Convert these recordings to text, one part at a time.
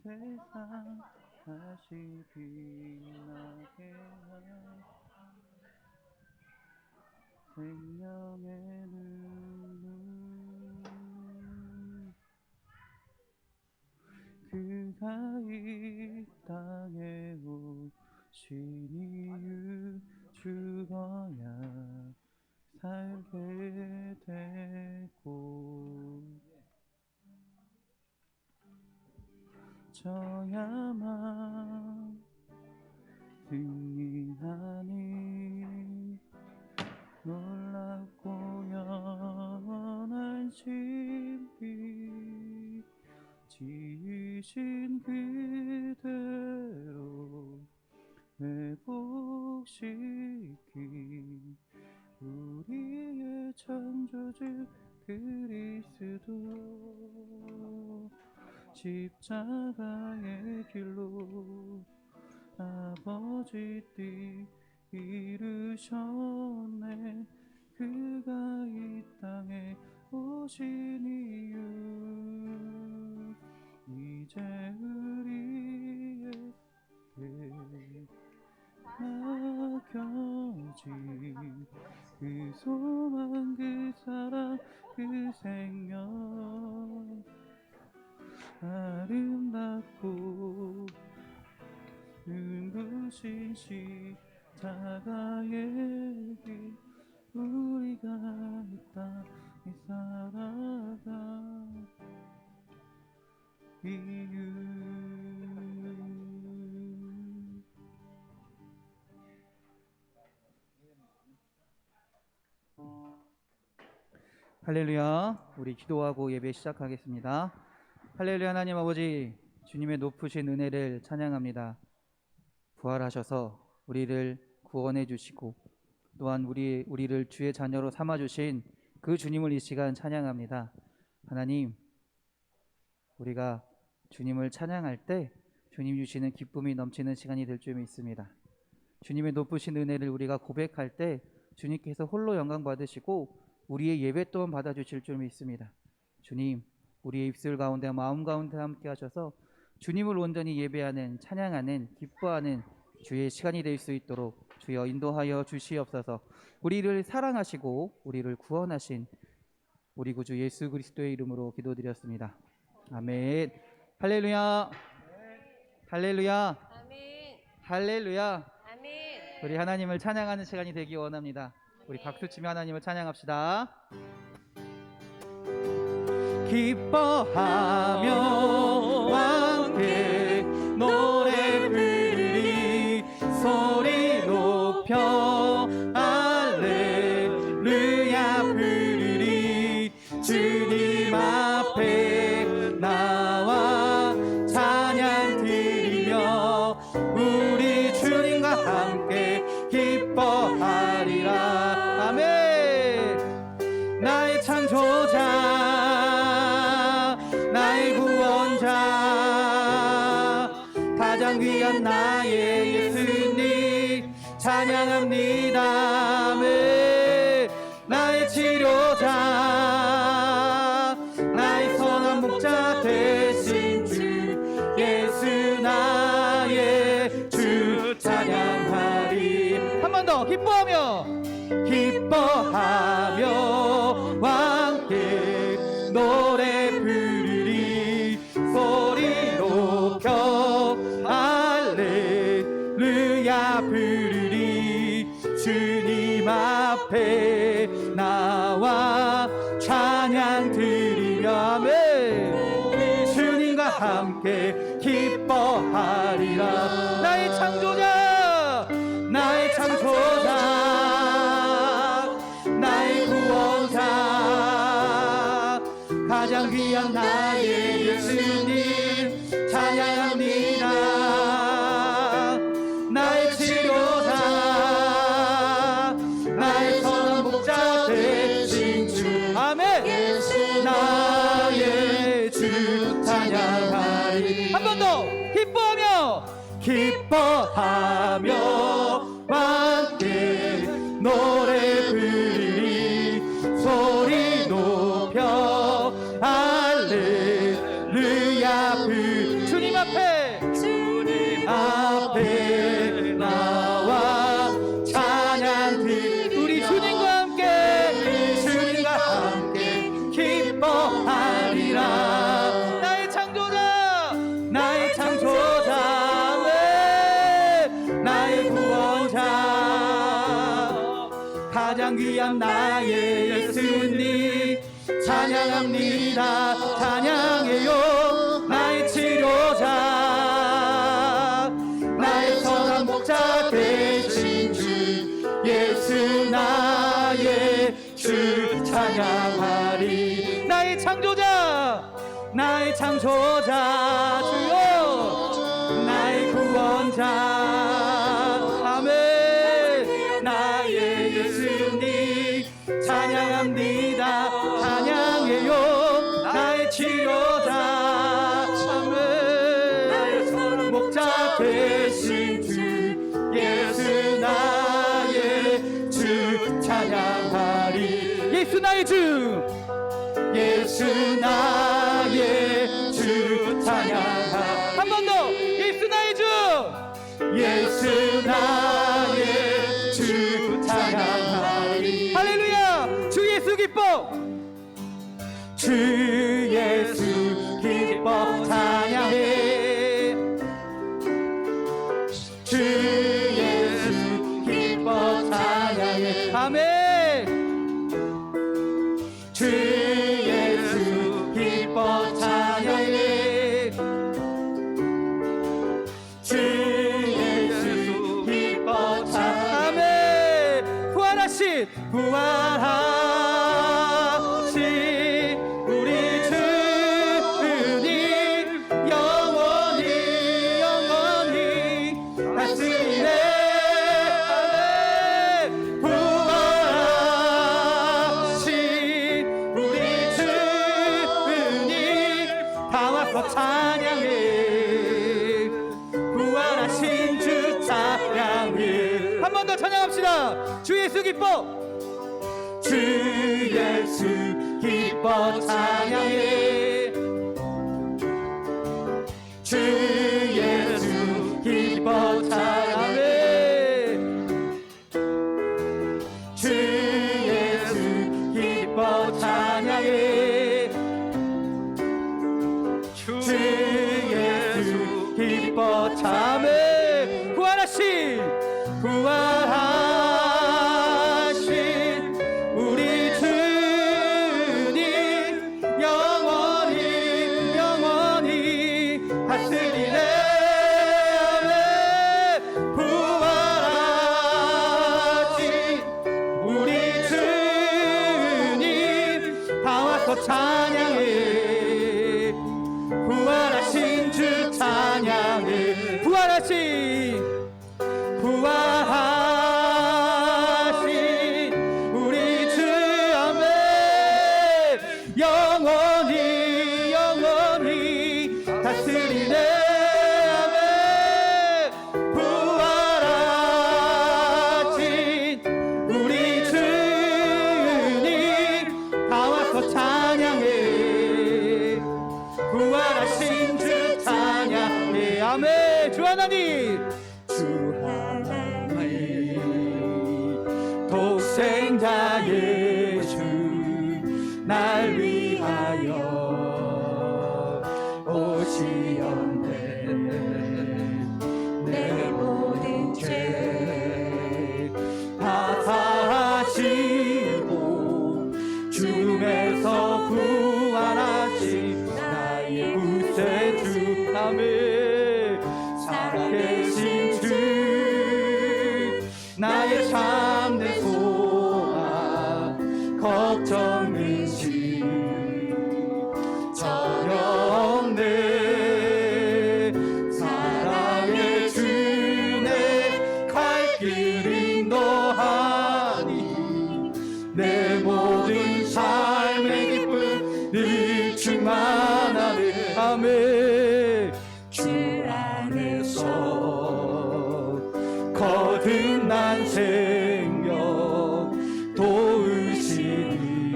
세상 다시 빛나게 할 생명의 눈물 그가 이 땅에 오신 이유 죽어야 살게 되고 져야만 승리하니 놀랍고 영원한 신비 지으신 그대로 회복시킨 우리의 창조주 그리스도 십자가의 길로 아버지 뜻 이루셨네 그가 이 땅에 오신 이유 이제 우리에게 맡겨진 그 소망 그 사랑 그 생명 아름답고 눈부신 십자가의 길 우리가 이 땅에 살아가 이유 할렐루야. 우리 기도하고 예배 시작하겠습니다. 할렐루야. 하나님 아버지 주님의 높으신 은혜를 찬양합니다. 부활하셔서 우리를 구원해 주시고 또한 우리를 주의 자녀로 삼아 주신 그 주님을 이 시간 찬양합니다. 하나님 우리가 주님을 찬양할 때 주님 주시는 기쁨이 넘치는 시간이 될 줄 믿습니다. 주님의 높으신 은혜를 우리가 고백할 때 주님께서 홀로 영광 받으시고 우리의 예배 또한 받아주실 줄 믿습니다. 주님 우리의 입술 가운데 마음 가운데 함께 하셔서 주님을 온전히 예배하는 찬양하는 기뻐하는 주의 시간이 될 수 있도록 주여 인도하여 주시옵소서. 우리를 사랑하시고 우리를 구원하신 우리 구주 예수 그리스도의 이름으로 기도드렸습니다. 아멘. 할렐루야. 할렐루야. 아멘. 할렐루야. 아멘. 우리 하나님을 찬양하는 시간이 되기 원합니다. 우리 박수치며 하나님을 찬양합시다. 기뻐하며 함께 노래 부르리 소리 높여 할렐루야 부르리 주님 앞에 나와 찬양 드리며 우리 주님과 함께 기뻐하리라. 아멘. 나의 창조자 나의 구원자 가장 귀한 나의 예수님 찬양합니다. 아멘. 나의 치료자 나의 선한 목자 되신 주 예수 나의 주 찬양하리. 한 번 더 기뻐하며 함께 노래 부르리 소리 높여 할렐루야 부르리 주님 앞에 나와 찬양 드리며 아멘. 주님과 함께 기뻐하리라. 나의 창조자 나의 나의 구원자 가장 귀한 나의 예수님 찬양합니다. 나의 치료자 나의 선한 목자 되신 주 아멘. 나의 주 찬양하리. 한 번 더 기뻐하며 함께 노래 부르리 소리 높여 할렐루야 주님 앞에 나의 예수님 찬양합니다. 찬양해요. 나의 치료자, 나의 선한 목자 되신 주 예수 나의 주 찬양하리. 나의 창조자, 나의 창조자 주여, 나의 구원자. 아멘. 나의 예수님 찬양합니다. 찬양해요. 나의 치료자. 아멘. 나의 선한 목자 되신 주 예수 나의 주 찬양하리. 예수 나의 주, 예수 나의 주 찬양하리. 한 번 더. 예수 나의 주, 예수 나의 주 찬양하리. 할렐루야. 주 예수 기뻐, 주 예수 기뻐 찬양해. 주 예수 기뻐 찬양해. 아멘. 주 예수 기뻐 찬양해. 주 예수 기뻐 찬양해. 부활하신 우리 주님 영원히 다스리네. 부활하신 우리 주님 다 와서 찬양해. 부활하신 주 찬양해. 한 번 더 찬양합시다. 주 예수 기뻐, 주 예수 기뻐 찬양해. 주 예수 기뻐 찬양해. 주 예수 기뻐 찬양해. 주 예수 기뻐 찬양해. 부활하신 우리 주님 영원히 다스리네. 부활하신 우리 주님 다 와서 찬양해. 부활하신 주 찬양해. 부활하신 우리 주 아멘. 영원히 다스리네. 아멘. 부활하신 우리 주님 다 와서 찬양해. 부활하신 주 찬양해. 아멘. 주 하나님, 독생자 예수 날 위하여 오시었네. 내 모든 죄 다 사하시고 죽음에서 부활하신 나의 구세주. 아멘. 살아계신 주 나의 참된 소망 걱정 의심 전혀 없네. 사랑의 주내 갈 길 인도하니 내 모든 삶의 기쁨 늘 충만하네. 아멘. 주 안에서 거듭난 생명 도우시니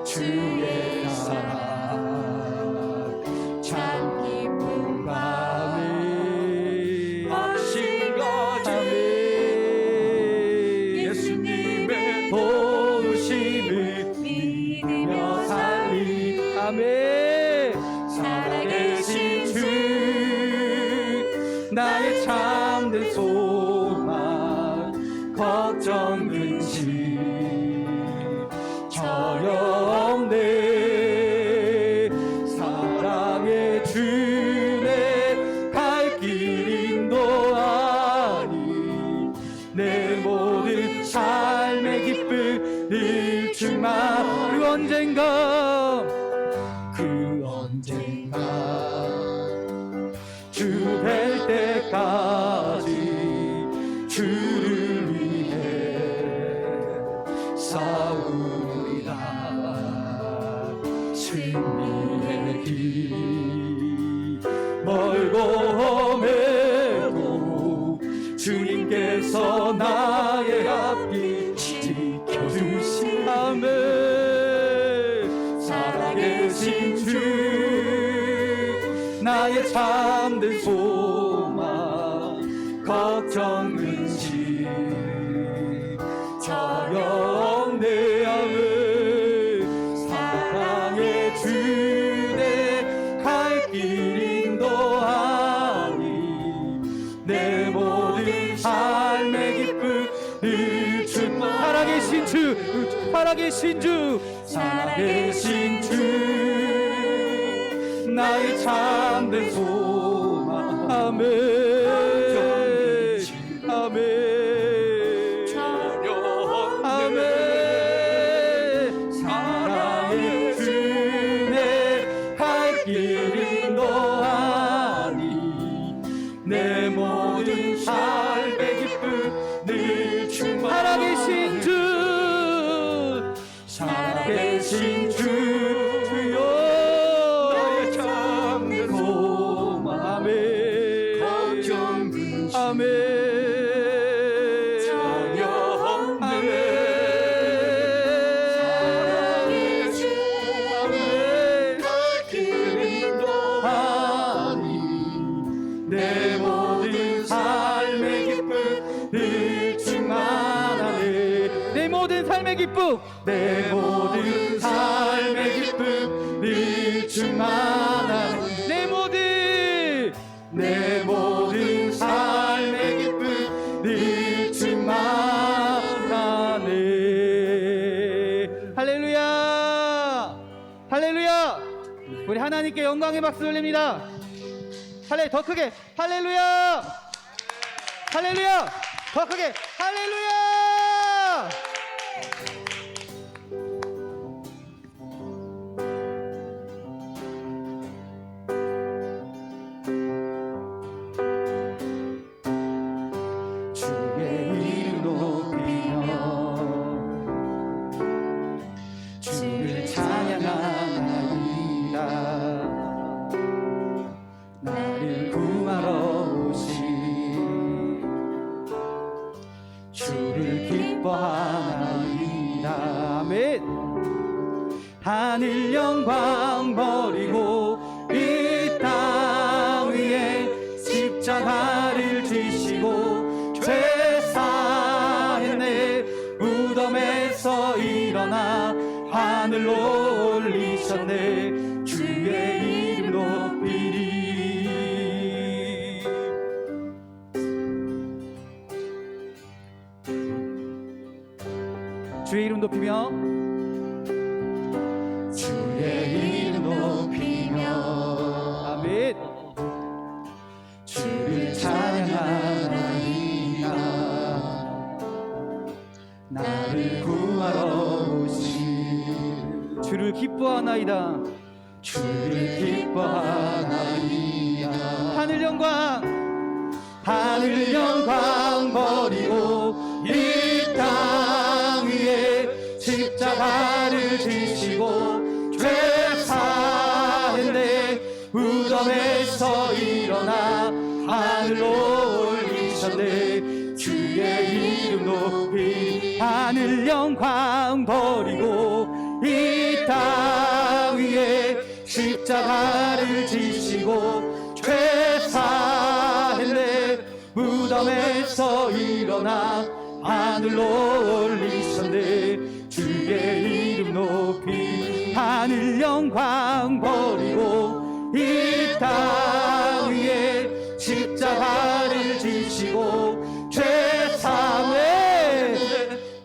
주의 사랑 참 기쁜 밤이 오신 것. 아멘. 예수님의 도우심을 믿으며 살리. 아멘. 살아계신 주 나의 참된 소망 걱정 근심 언젠가 주 뵐 때까지 주를 위해 싸우리라. 승리의 길 멀고 험해도 주님께서 나의 앞길 지켜주시라며 살아계신 주 나의 참된 소망 걱정 근심 저녁 내 안을 사랑의 주내 갈 길 인도하니 내 모든 삶의 기쁨을 주 살아계신 주 살아계신 주 살아계신 주 나의 참된 소망 아멘 아멘 아멘 사랑의 주내 갈 길 인도하니 내 모든 삶의 기쁨 늘 충만 살아계신 주 살아계신 주여 아멘 아멘 사랑의 주 갈 길 인도하니 내 모든 삶의 기쁨 늘 충만하네 내 모든 삶의 기쁨 내 모든 삶의 기쁨 늘 충만하네 내 모든 삶의 기쁨 늘 충만하네. 할렐루야 할렐루야 우리 하나님께 영광의 박수 올립니다. 더 크게 할렐루야 할렐루야 더 크게 할렐루야. 나를 구하러 오신 주를 기뻐하나이다. 아멘. 하늘 영광 버리고 이 땅 위에 십자가를 지시고 죄 사했네. 무덤에서 일어나 하늘로 올리셨네. 주의 이름 높이리. 주의 이름 높이며 주의 이름 높이며 아멘. 주를 찬양하나이다. 나를 구하러 오신 주를 기뻐하나이다. 주를 기뻐하나이다. 하늘 영광 버리고 이 땅 위에 십자가를 지시고 죄 사했네. 무덤에서 일어나 하늘로 올리셨네. 주의 이름 높이 하늘 영광 버리고 이 땅 위에 십자가를 지시고 죄 사했네. 무덤에서 일어나 하늘로 올리셨네. 주의 이름 높이 하늘 영광 버리고 이 땅 위에 십자가를 지시고 죄 사했네.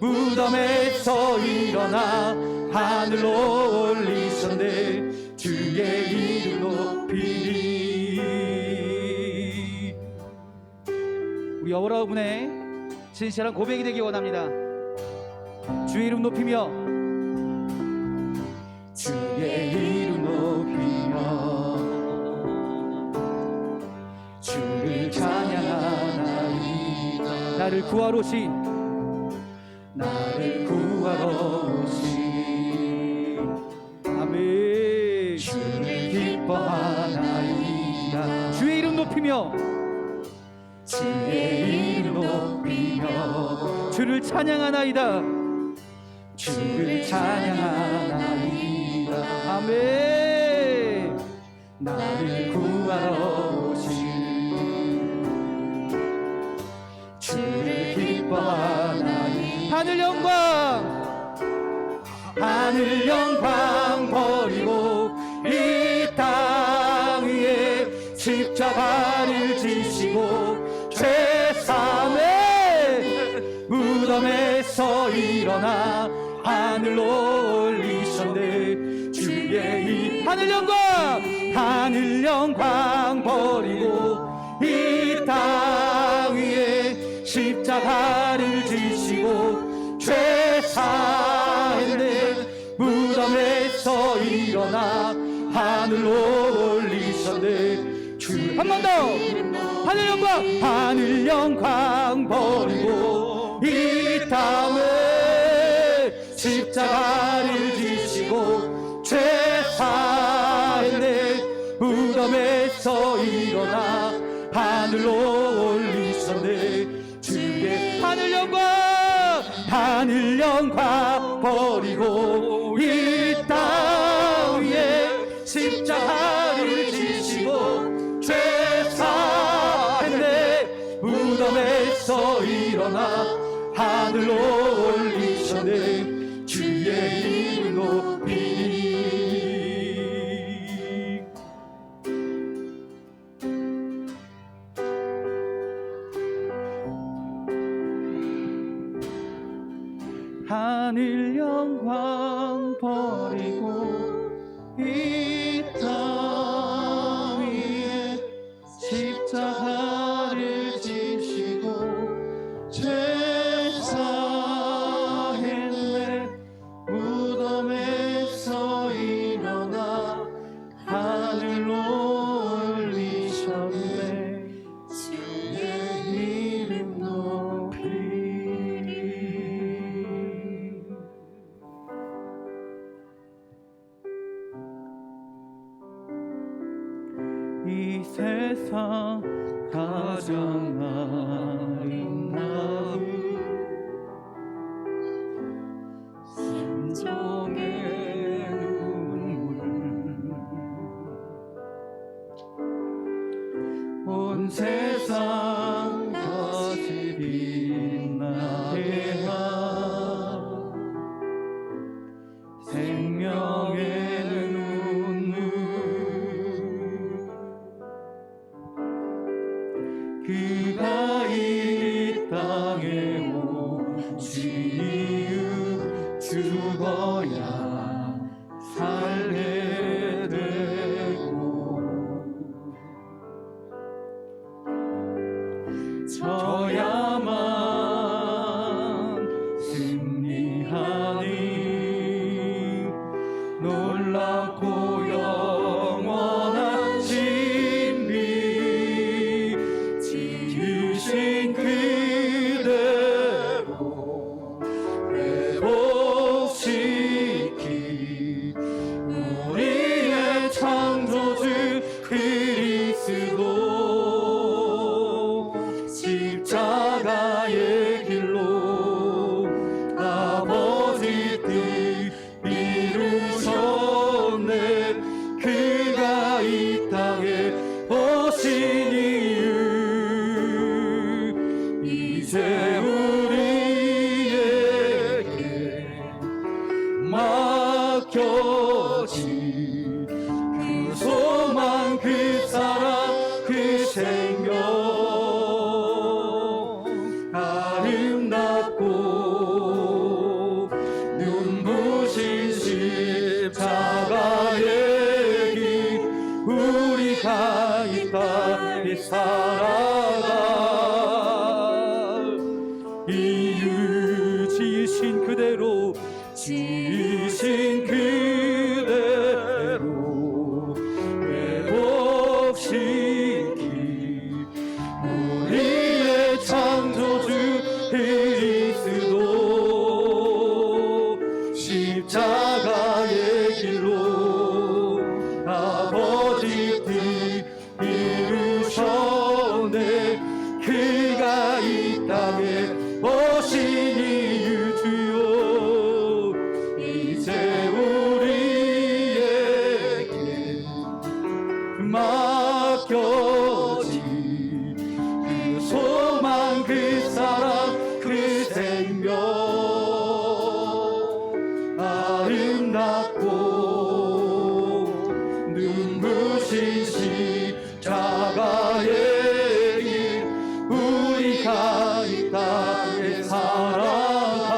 무덤에서 일어나 하늘로 올리셨네. 주의 이름 높이리. 우리 여러분의 진실한 고백이 되기 원합니다. 주의 이름 높이며 나를 구하러 오신 아멘. 주를 기뻐하나이다. 주의 이름 높이며 주의 이름 높이며 주를 찬양하나이다. 주를 찬양하나이다. 아멘. 나를 구하러 오신 주를 기뻐하나이다. 하늘 영광 버리고 이 땅 위에 십자가를 지시고 제3의 무덤에서 일어나 하늘로 올리셨네. 주의 이 하늘 영광 버리고 이 땅 위에 십자가를 지시고 제3의 무덤에서 일어나 하늘로 올리셨네. 주 한 번 더 하늘 영광 버리고 이 땅에 십자가를 지시고 제3의 무덤에서 일어나 하늘로 올리셨네. 주의 하늘 영광 버리고 이 땅 위에 십자가를 지시고 제3의 무덤에서 일어나 하늘로 올리셨네. 주의 이름 높이니 하늘 영광 버리고 이 땅 위에 십자가를 지시고 제3의 무덤에서 일어나 하늘로 올리셨네. 주의 이름 높이리. 이 세상 가장 아름다운 심정의 눈물 온 세상 다시 빛나게 하 생명의 눈물 그가 이 땅에 오신 이유 죽어야 살게 되고 져야만 승리하니 놀랍고 영원한 진리 지으신 그대로 회복시키 우리의 창조주 그리스도 십자가의 길로 아버지 뜻 이루셨네. 그가 이 땅에 오신 이유 이제 우리에게 맡겨진 그 소망 그 사랑 그 생명 아름답고 눈부신 십자가의 길 우리가 이 땅에 살아가 이유 지으신 그대로 지으신 그대로 회복시키 우리의 창조주 십자가의 길로 아버지 뜻 이루셨네. 그가 이 땅에 오신 이유 주여 이제 우리에게 맡겨진 그 소망 그 사랑 그 생명 아름답고 눈부신 십자가의 길 우리가 이 땅에 살아갈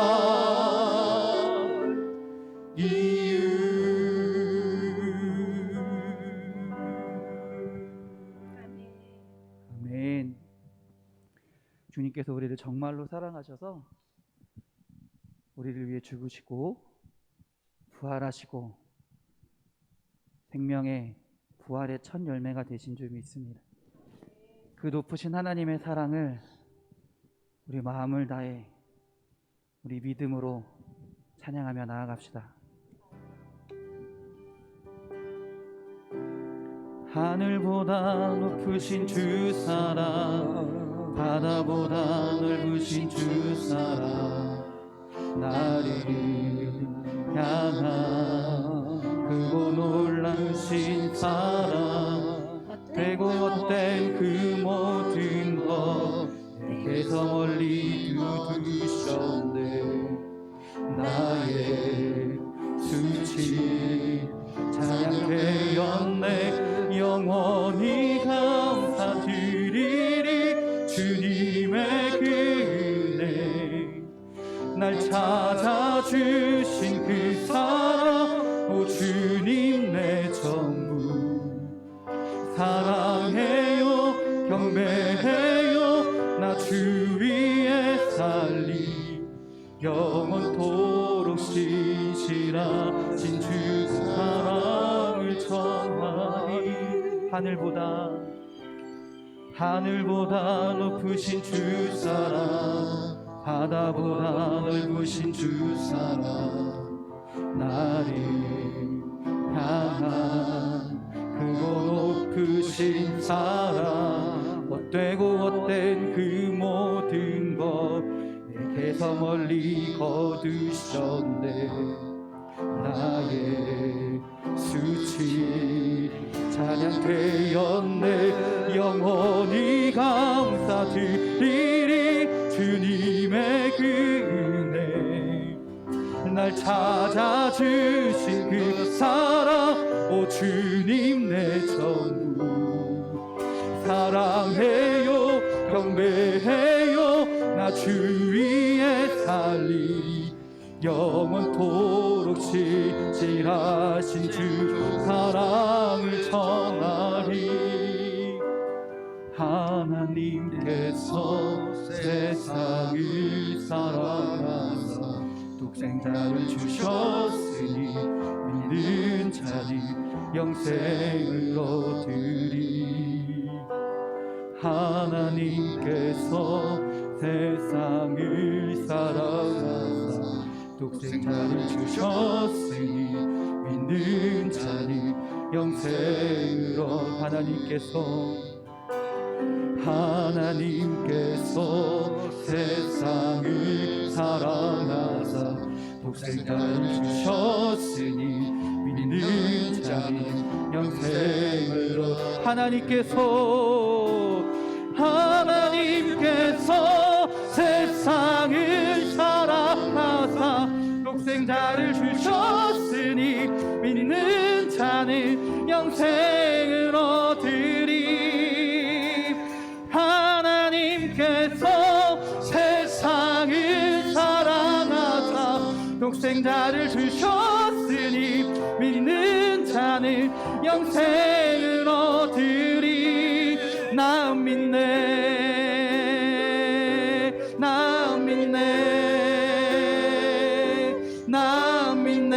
이유. 아멘. 주님께서 우리를 정말로 사랑하셔서 우리를 위해 죽으시고 부활하시고 생명의 부활의 첫 열매가 되신 줄 믿습니다. 그 높으신 하나님의 사랑을 우리 마음을 다해 우리 믿음으로 찬양하며 나아갑시다. 하늘보다 높으신 주 사랑, 바다보다 넓으신 주 사랑, 나를 향한 크고 놀라우신 사랑, 되고 헛된 그 모든 것 내게서 멀리 두두셨네. 나의 수치 찬양되었네. 영원히 감사드리리 주님의 그 은혜. 날 찾아주신 그 사랑, 오 주님 내 전부. 사랑해요 경배해요 나 주 위에 살리. 영원토록 신실하신 주 사랑을 전하리. 하늘보다 높으신 주 사랑, 바다보다 넓으신 주 사랑, 나를 향한 크고 높으신 사랑, 헛되고 헛된 그 모든 것 내게서 멀리 거두셨네. 나의 수치 찬양되었네. 영원히 감사드리리 주님의 그 은혜. 날 찾아주신 그 사랑, 오 주님 내 전부. 사랑해요 경배해요 나 주 위에 살리. 영원토록 신실하신 주 사랑을 전하리. 하나님께서 세상을 사랑하사 독생자를 주셨으니 믿는 자니 영생을 얻으리. 하나님께서 세상을 사랑하사 독생자를 주셨으니 믿는 자니 영생을 얻으리. 하나님께서 세상을 사랑하사 독생자를 주셨으니 믿는 자니 영생을 얻으리. 하나님께서 세상을 사랑하사 독생자를 주셨으니 믿는 자는 영생을 얻으리. 하나님께서 세상을 사랑하사 독생자를 주셨으니 믿는 자는 영생을 얻으리. 나 믿네 나 믿네 나 믿네.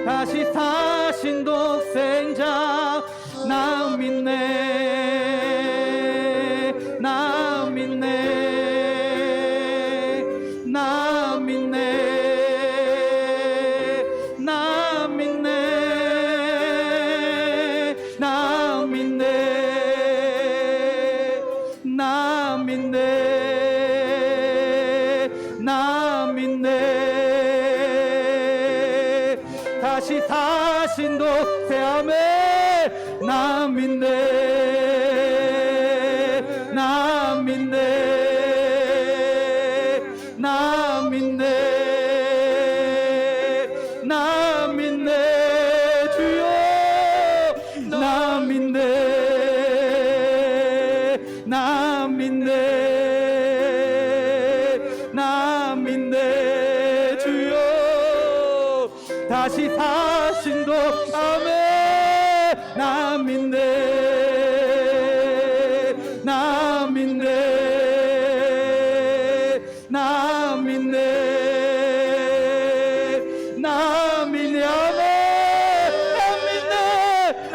다시 사신 독생자 나 믿네 나 믿네 나 믿네 믿네. 다시 사신 독세함에 나 믿네. 나 믿네. 나 믿네. 나 믿네. 주여 나 믿네. 나 믿네. 나 믿네. 주여 다시 사신 독함에 나 믿네. 나 믿네. 나 믿네. 나 믿네. 아멘.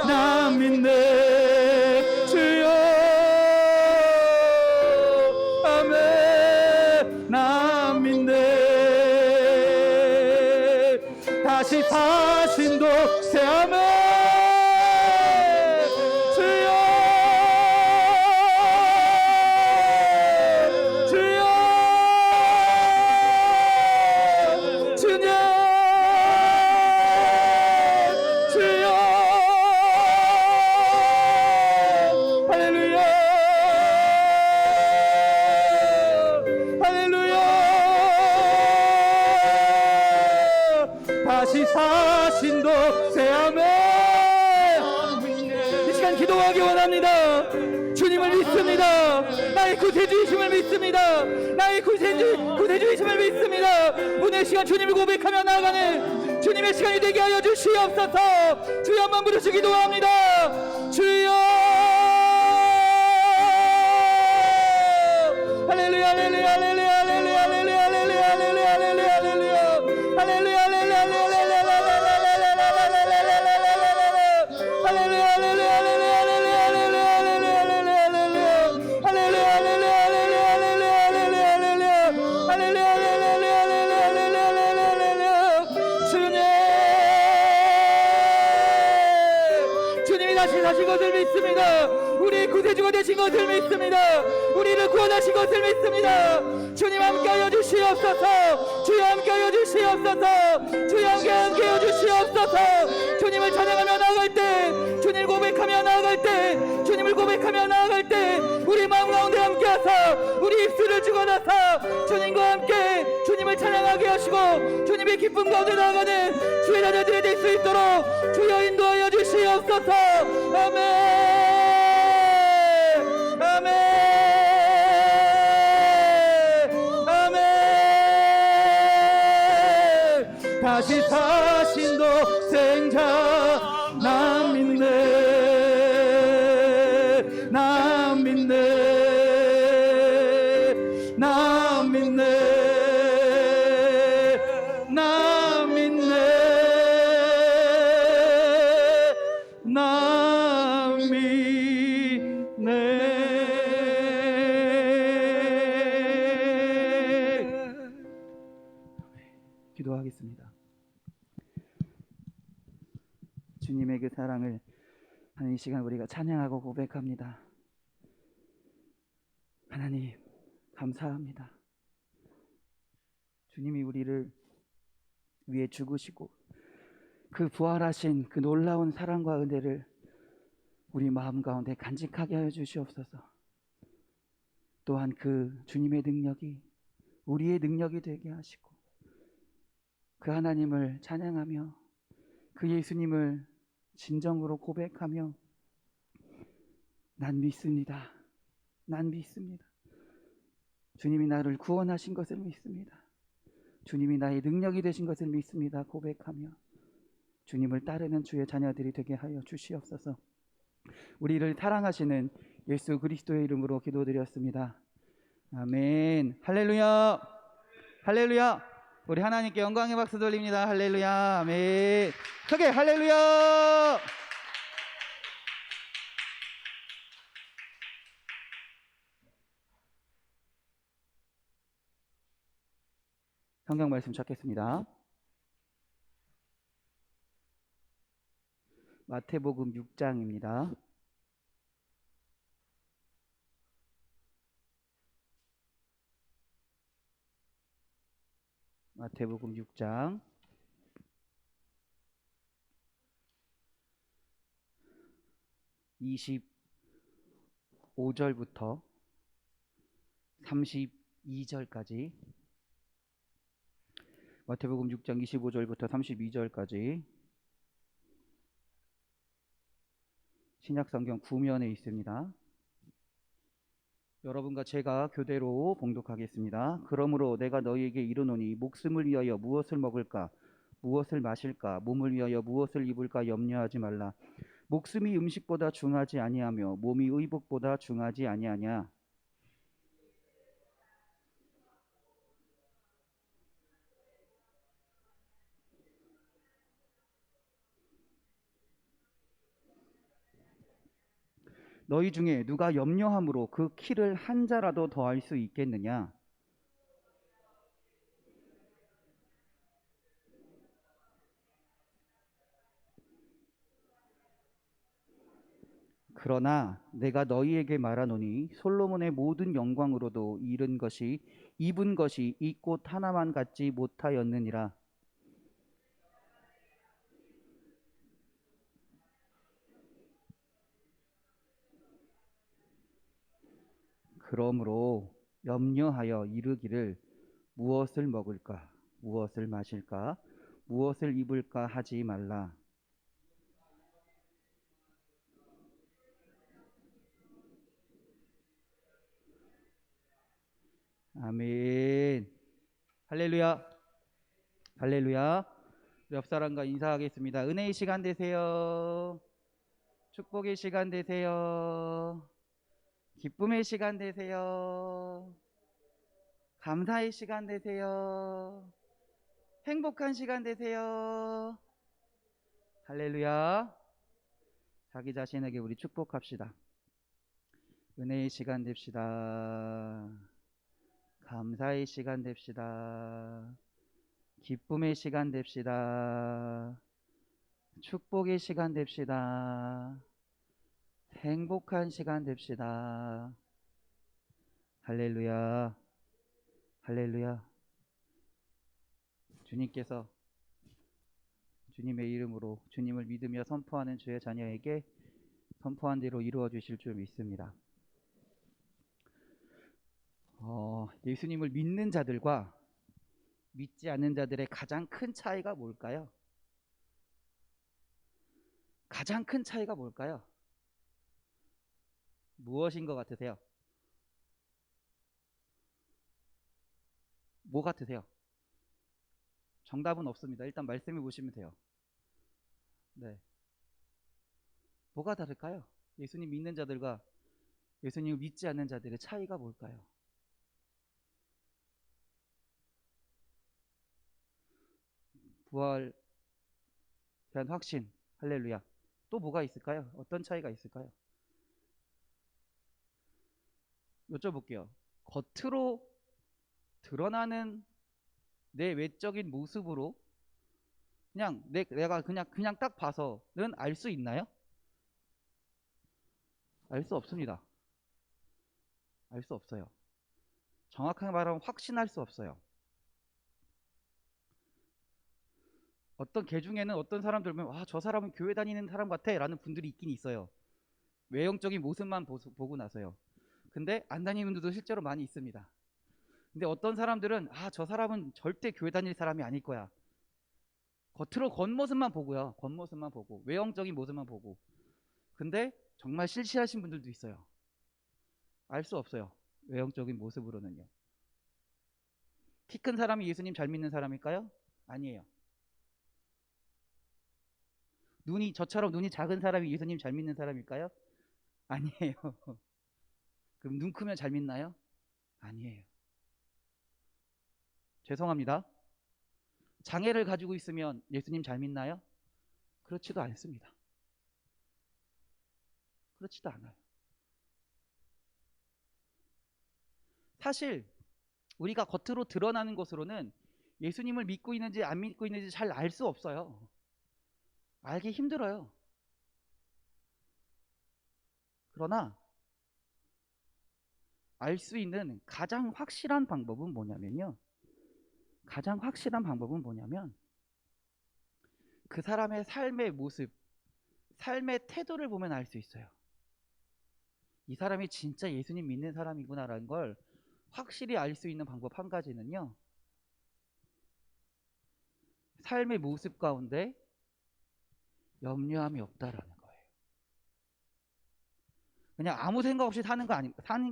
나 믿네. 주여 아멘. 나 믿네. 다시 사신 독세함에 주여 주여 주님 주여 할렐루야 할렐루야 다시 사신 독세함에 이 시간 기도하기 원합니다. 주님을 믿습니다. 나의 구세주이심을 믿습니다. 나의 구세주이심을 믿습니다. 오늘 시간 주님을 고백하며 나아가는 주님의 시간이 되게 하여 주시옵소서. 주여 한번 부르시 기도합니다. 주여 할렐루야 할렐루야 할렐루야 할렐루야 할렐루야 할렐루야 할렐루야 할렐루야 할렐루야 주님이 다시 사신 것을 믿습니다. 우리의 구세주가 되신 것을 믿습니다. 우리를 구원하신 것을 믿습니다. 주님 함께하여 주시옵소서. 주여 함께하여 주시옵소서. 주여 함께하여 주시옵소서. 주님을 찬양하며 나아갈 때, 주님을 고백하며 나아갈 때, 주님을 고백하며 나아갈 때 우리 마음 가운데 함께하사 우리 입술을 주관하사 주님과 함께 주님을 찬양하게 하시고 주님의 기쁨 가운데 나아가는 주의 자녀들이 될 수 있도록 주여 인도하여 주시옵소서. 아멘 아멘 아멘. 다시 사신 독생자 나 믿네. 나 믿네. 나 믿네. 나 믿네. 나 믿네. 기도하겠습니다. 주님의 그 사랑을 하는 이 시간 우리가 찬양하고 고백합니다. 하나님 감사합니다. 주님이 우리를 위해 죽으시고 그 부활하신 그 놀라운 사랑과 은혜를 우리 마음 가운데 간직하게 하여 주시옵소서. 또한 그 주님의 능력이 우리의 능력이 되게 하시고 그 하나님을 찬양하며 그 예수님을 진정으로 고백하며 난 믿습니다. 난 믿습니다. 주님이 나를 구원하신 것을 믿습니다. 주님이 나의 능력이 되신 것을 믿습니다. 고백하며 주님을 따르는 주의 자녀들이 되게 하여 주시옵소서. 우리를 사랑하시는 예수 그리스도의 이름으로 기도드렸습니다. 아멘. 할렐루야. 할렐루야. 우리 하나님께 영광의 박수 돌립니다. 할렐루야. 아멘. 크게 할렐루야. 성경 말씀 찾겠습니다. 마태복음 6장입니다. 마태복음 6장 25절부터 32절까지, 마태복음 6장 25절부터 32절까지 신약성경 구면에 있습니다. 여러분과 제가 교대로 봉독하겠습니다. 그러므로 내가 너희에게 이르노니 목숨을 위하여 무엇을 먹을까 무엇을 마실까 몸을 위하여 무엇을 입을까 염려하지 말라. 목숨이 음식보다 중하지 아니하며 몸이 의복보다 중하지 아니하냐. 너희 중에 누가 염려함으로 그 키를 한 자라도 더할 수 있겠느냐. 그러나 내가 너희에게 말하노니 솔로몬의 모든 영광으로도 입은 것이 이 꽃 하나만 갖지 못하였느니라. 그러므로 염려하여 이르기를 무엇을 먹을까 무엇을 마실까 무엇을 입을까 하지 말라. 아멘. 할렐루야. 할렐루야. 옆 사람과 인사하겠습니다. 은혜의 시간 되세요. 축복의 시간 되세요. 기쁨의 시간 되세요. 감사의 시간 되세요. 행복한 시간 되세요. 할렐루야. 자기 자신에게 우리 축복합시다. 은혜의 시간 됩시다. 감사의 시간 됩시다. 기쁨의 시간 됩시다. 축복의 시간 됩시다. 행복한 시간 됩시다. 할렐루야. 할렐루야. 주님께서 주님의 이름으로 주님을 믿으며 선포하는 주의 자녀에게 선포한 대로 이루어 주실 줄 믿습니다. 예수님을 믿는 자들과 믿지 않는 자들의 가장 큰 차이가 뭘까요? 가장 큰 차이가 뭘까요? 무엇인 것 같으세요? 뭐 같으세요? 정답은 없습니다. 일단 말씀해 보시면 돼요. 네. 뭐가 다를까요? 예수님 믿는 자들과 예수님을 믿지 않는 자들의 차이가 뭘까요? 부활에 대한 확신, 할렐루야. 또 뭐가 있을까요? 어떤 차이가 있을까요? 여쭤볼게요. 겉으로 드러나는 내 외적인 모습으로 그냥 내가 그냥 딱 봐서는 알 수 있나요? 알 수 없습니다. 알 수 없어요. 정확하게 말하면 확신할 수 없어요. 어떤 개 중에는 어떤 사람들 보면 와, 저 사람은 교회 다니는 사람 같아 라는 분들이 있긴 있어요. 외형적인 모습만 보고 나서요. 근데 안 다니는 분들도 실제로 많이 있습니다. 근데 어떤 사람들은 아, 저 사람은 절대 교회 다닐 사람이 아닐 거야. 겉으로 겉모습만 보고요. 겉모습만 보고 외형적인 모습만 보고. 근데 정말 실실하신 분들도 있어요. 알 수 없어요. 외형적인 모습으로는요. 키 큰 사람이 예수님 잘 믿는 사람일까요? 아니에요. 저처럼 눈이 작은 사람이 예수님 잘 믿는 사람일까요? 아니에요. 그럼 눈 크면 잘 믿나요? 아니에요. 죄송합니다. 장애를 가지고 있으면 예수님 잘 믿나요? 그렇지도 않습니다. 그렇지도 않아요. 사실 우리가 겉으로 드러나는 것으로는 예수님을 믿고 있는지 안 믿고 있는지 잘 알 수 없어요. 알기 힘들어요. 그러나 알 수 있는 가장 확실한 방법은 뭐냐면요. 가장 확실한 방법은 뭐냐면 그 사람의 삶의 모습, 삶의 태도를 보면 알 수 있어요. 이 사람이 진짜 예수님 믿는 사람이구나라는 걸 확실히 알 수 있는 방법 한 가지는요, 삶의 모습 가운데 염려함이 없다라는 거예요. 그냥 아무 생각 없이 사는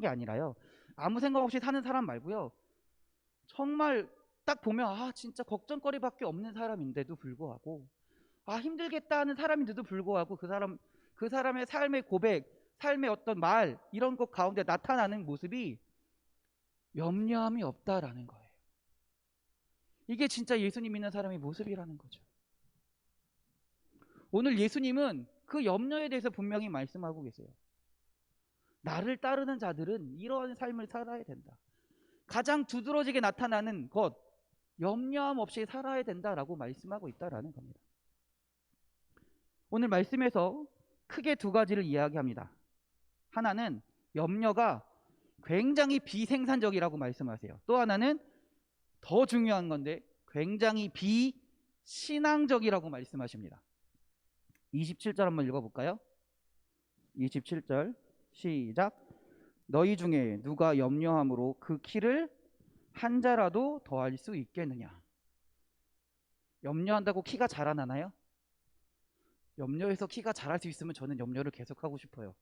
게 아니라요. 아무 생각 없이 사는 사람 말고요. 정말 딱 보면 진짜 걱정거리밖에 없는 사람인데도 불구하고 힘들겠다 하는 사람인데도 불구하고 그 사람의 삶의 고백, 삶의 어떤 말 이런 것 가운데 나타나는 모습이 염려함이 없다라는 거예요. 이게 진짜 예수님 믿는 사람의 모습이라는 거죠. 오늘 예수님은 그 염려에 대해서 분명히 말씀하고 계세요. 나를 따르는 자들은 이러한 삶을 살아야 된다. 가장 두드러지게 나타나는 것, 염려함 없이 살아야 된다라고 말씀하고 있다라는 겁니다. 오늘 말씀에서 크게 두 가지를 이야기합니다. 하나는 염려가 굉장히 비생산적이라고 말씀하세요. 또 하나는 더 중요한 건데 굉장히 비신앙적이라고 말씀하십니다. 27절 한번 읽어볼까요? 27절 시작. 너희 중에 누가 염려함으로 그 키를 한 자라도 더할 수 있겠느냐? 염려한다고 키가 자라나나요? 염려해서 키가 자랄 수 있으면 저는 염려를 계속하고 싶어요.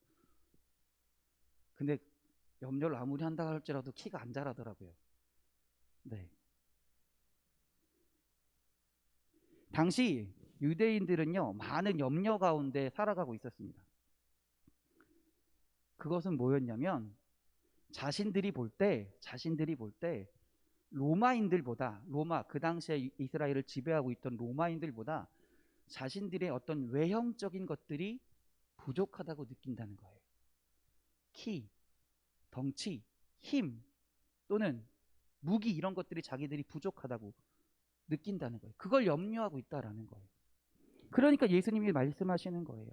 근데 염려를 아무리 한다 할지라도 키가 안 자라더라고요. 네. 당시 유대인들은요, 많은 염려 가운데 살아가고 있었습니다. 그것은 뭐였냐면 자신들이 볼 때 로마인들보다, 그 당시에 이스라엘을 지배하고 있던 로마인들보다 자신들의 어떤 외형적인 것들이 부족하다고 느낀다는 거예요. 키, 덩치, 힘 또는 무기 이런 것들이 자기들이 부족하다고 느낀다는 거예요. 그걸 염려하고 있다라는 거예요. 그러니까 예수님이 말씀하시는 거예요.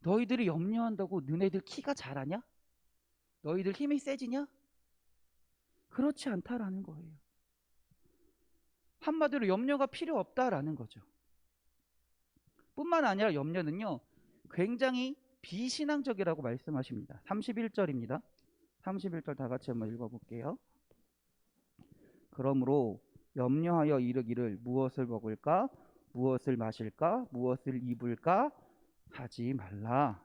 너희들이 염려한다고 너네들 키가 자라냐? 너희들 힘이 세지냐? 그렇지 않다라는 거예요. 한마디로 염려가 필요 없다라는 거죠. 뿐만 아니라 염려는요, 굉장히 비신앙적이라고 말씀하십니다. 31절입니다. 31절 다 같이 한번 읽어볼게요. 그러므로 염려하여 이르기를 무엇을 먹을까? 무엇을 마실까? 무엇을 입을까? 하지 말라.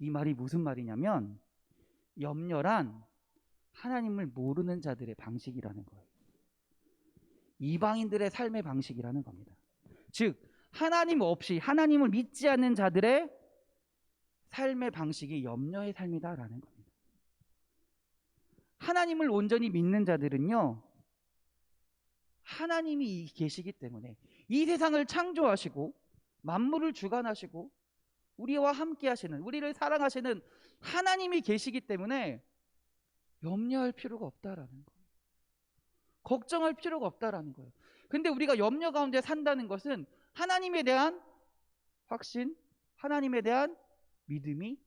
이 말이 무슨 말이냐면 염려란 하나님을 모르는 자들의 방식이라는 거예요. 이방인들의 삶의 방식이라는 겁니다. 즉 하나님을 믿지 않는 자들의 삶의 방식이 염려의 삶이다라는 겁니다. 하나님을 온전히 믿는 자들은요, 하나님이 계시기 때문에 이 세상을 창조하시고 만물을 주관하시고 우리와 함께 하시는, 우리를 사랑하시는 하나님이 계시기 때문에 염려할 필요가 없다라는 거예요. 걱정할 필요가 없다라는 거예요. 근데 우리가 염려 가운데 산다는 것은 하나님에 대한 확신, 하나님에 대한 믿음이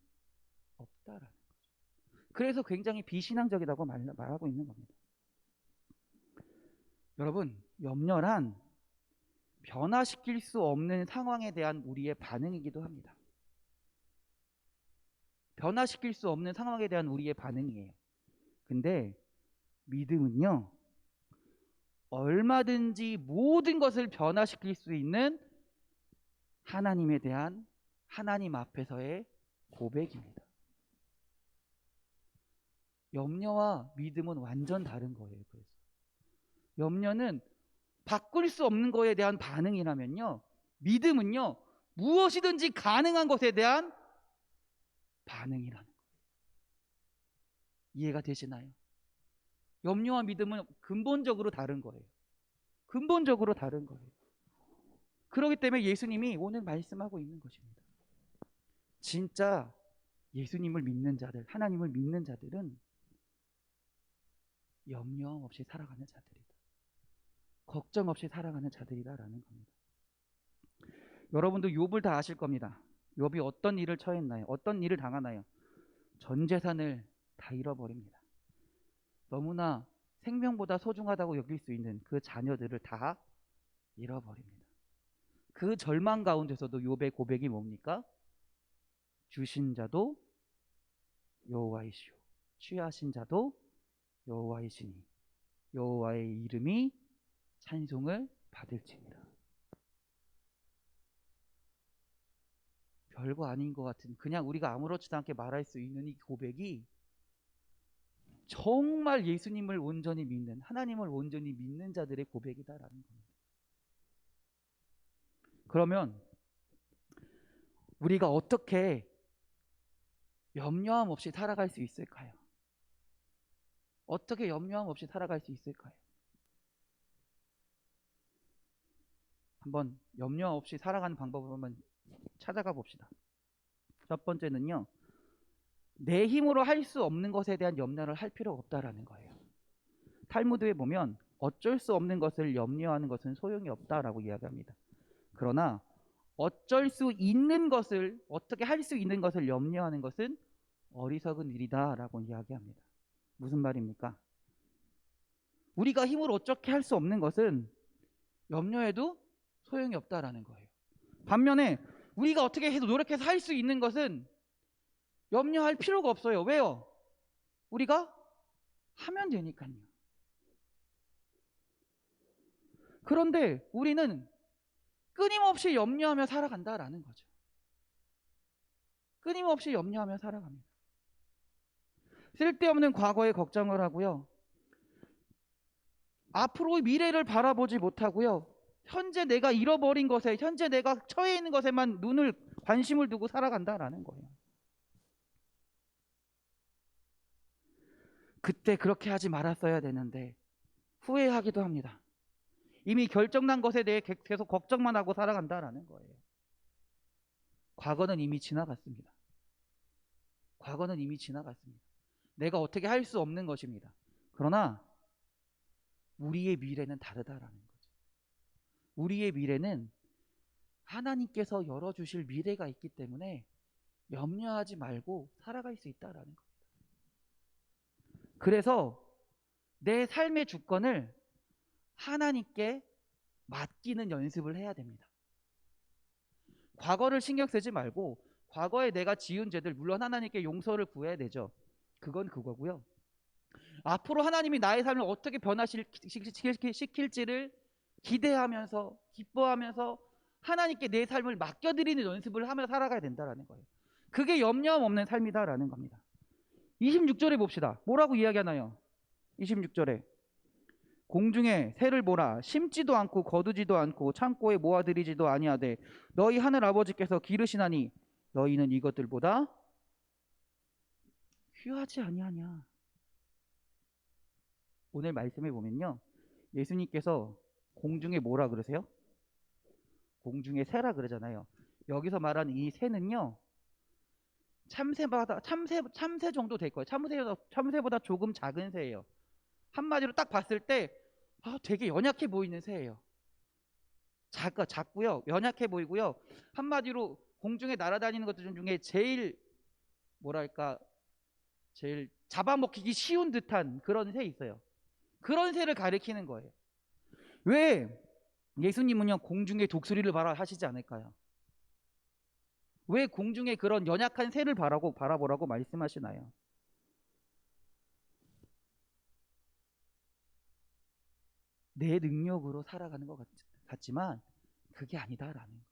없다라는 거죠. 그래서 굉장히 비신앙적이라고 말하고 있는 겁니다. 여러분, 염려란 변화시킬 수 없는 상황에 대한 우리의 반응이기도 합니다. 변화시킬 수 없는 상황에 대한 우리의 반응이에요. 근데 믿음은요, 얼마든지 모든 것을 변화시킬 수 있는 하나님에 대한 하나님 앞에서의 고백입니다. 염려와 믿음은 완전 다른 거예요. 그래서 염려는 바꿀 수 없는 것에 대한 반응이라면요, 믿음은요, 무엇이든지 가능한 것에 대한 반응이라는 거예요. 이해가 되시나요? 염려와 믿음은 근본적으로 다른 거예요. 근본적으로 다른 거예요. 그렇기 때문에 예수님이 오늘 말씀하고 있는 것입니다. 진짜 예수님을 믿는 자들, 하나님을 믿는 자들은 염려 없이 살아가는 자들이다. 걱정 없이 살아가는 자들이다라는 겁니다. 여러분도 욥을 다 아실 겁니다. 욥이 어떤 일을 처했나요? 어떤 일을 당하나요? 전 재산을 다 잃어버립니다. 너무나 생명보다 소중하다고 여길 수 있는 그 자녀들을 다 잃어버립니다. 그 절망 가운데서도 욥의 고백이 뭡니까? 주신 자도 여호와이시오, 취하신 자도 여호와이시니 여호와의 이름이 찬송을 받을지니라. 별거 아닌 것 같은, 그냥 우리가 아무렇지도 않게 말할 수 있는 이 고백이 정말 예수님을 온전히 믿는, 하나님을 온전히 믿는 자들의 고백이다라는 겁니다. 그러면 우리가 어떻게 염려함 없이 살아갈 수 있을까요? 어떻게 염려함 없이 살아갈 수 있을까요? 한번 염려 없이 살아가는 방법을 한번 찾아가 봅시다. 첫 번째는요, 내 힘으로 할 수 없는 것에 대한 염려를 할 필요가 없다라는 거예요. 탈무드에 보면 어쩔 수 없는 것을 염려하는 것은 소용이 없다라고 이야기합니다. 그러나 어쩔 수 있는 것을, 어떻게 할 수 있는 것을 염려하는 것은 어리석은 일이다라고 이야기합니다. 무슨 말입니까? 우리가 힘으로 어떻게 할 수 없는 것은 염려해도 소용이 없다라는 거예요. 반면에 우리가 어떻게 해서 노력해서 할 수 있는 것은 염려할 필요가 없어요. 왜요? 우리가 하면 되니까요. 그런데 우리는 끊임없이 염려하며 살아간다라는 거죠. 끊임없이 염려하며 살아갑니다. 쓸데없는 과거에 걱정을 하고요. 앞으로의 미래를 바라보지 못하고요. 현재 내가 잃어버린 것에, 현재 내가 처해 있는 것에만 관심을 두고 살아간다라는 거예요. 그때 그렇게 하지 말았어야 되는데 후회하기도 합니다. 이미 결정난 것에 대해 계속 걱정만 하고 살아간다라는 거예요. 과거는 이미 지나갔습니다. 과거는 이미 지나갔습니다. 내가 어떻게 할 수 없는 것입니다. 그러나 우리의 미래는 다르다라는 거죠. 우리의 미래는 하나님께서 열어주실 미래가 있기 때문에 염려하지 말고 살아갈 수 있다라는 겁니다. 그래서 내 삶의 주권을 하나님께 맡기는 연습을 해야 됩니다. 과거를 신경 쓰지 말고 과거에 내가 지은 죄들, 물론 하나님께 용서를 구해야 되죠. 그건 그거고요. 앞으로 하나님이 나의 삶을 어떻게 변화시킬지를 기대하면서 기뻐하면서 하나님께 내 삶을 맡겨드리는 연습을 하며 살아가야 된다는 거예요. 그게 염려함 없는 삶이다라는 겁니다. 26절에 봅시다. 뭐라고 이야기하나요? 26절에 공중에 새를 보라, 심지도 않고 거두지도 않고 창고에 모아들이지도 아니하되 너희 하늘 아버지께서 기르시나니 너희는 이것들보다 귀하지 아니하냐. 오늘 말씀에 보면요, 예수님께서 공중에 뭐라 그러세요? 공중에 새라 그러잖아요. 여기서 말하는 이 새는요, 참새 정도 될 거예요. 참새보다 조금 작은 새예요. 한마디로 딱 봤을 때 되게 연약해 보이는 새예요. 작고요, 연약해 보이고요. 한마디로 공중에 날아다니는 것들 중에 제일 제일 잡아먹히기 쉬운 듯한 그런 새 있어요. 그런 새를 가리키는 거예요. 왜 예수님은요 공중의 독수리를 하시지 않을까요? 왜 공중에 그런 연약한 새를 바라보라고 말씀하시나요? 내 능력으로 살아가는 것 같지만 그게 아니다라는 거예요.